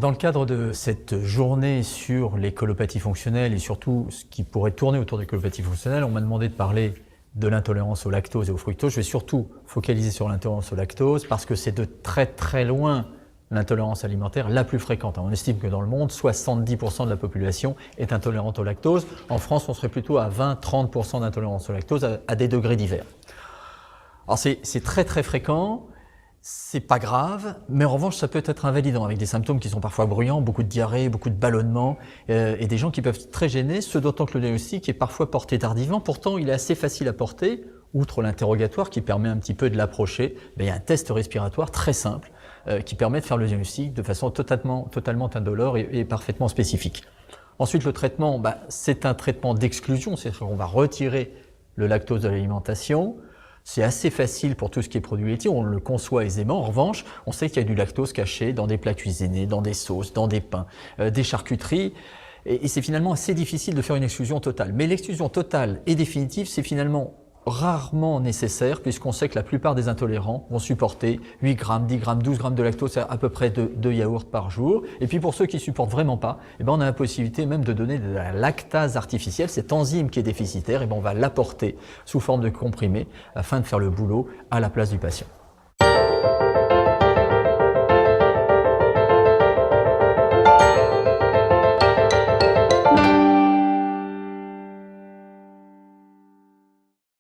dans le cadre de cette journée sur les cholopathies fonctionnelles et surtout ce qui pourrait tourner autour des cholopathies fonctionnelles, on m'a demandé de parler de l'intolérance au lactose et au fructose. Je vais surtout focaliser sur l'intolérance au lactose parce que c'est de très très loin l'intolérance alimentaire la plus fréquente. On estime que dans le monde, 70% de la population est intolérante au lactose. En France, on serait plutôt à 20-30% d'intolérance au lactose à des degrés divers. Alors c'est très très fréquent. C'est pas grave, mais en revanche, ça peut être invalidant avec des symptômes qui sont parfois bruyants, beaucoup de diarrhée, beaucoup de ballonnement et des gens qui peuvent être très gênés, ce d'autant que le diagnostic est parfois porté tardivement. Pourtant, il est assez facile à porter, outre l'interrogatoire qui permet un petit peu de l'approcher. Il y a un test respiratoire très simple qui permet de faire le diagnostic de façon totalement indolore et parfaitement spécifique. Ensuite, le traitement, c'est un traitement d'exclusion, c'est-à-dire qu'on va retirer le lactose de l'alimentation. C'est assez facile pour tout ce qui est produits laitiers, on le conçoit aisément. En revanche, on sait qu'il y a du lactose caché dans des plats cuisinés, dans des sauces, dans des pains, des charcuteries. Et c'est finalement assez difficile de faire une exclusion totale. Mais l'exclusion totale et définitive, c'est finalement rarement nécessaire puisqu'on sait que la plupart des intolérants vont supporter 8 grammes, 10 grammes, 12 grammes de lactose à peu près de yaourt par jour. Et puis pour ceux qui supportent vraiment pas, on a la possibilité même de donner de la lactase artificielle, cette enzyme qui est déficitaire, on va l'apporter sous forme de comprimé afin de faire le boulot à la place du patient.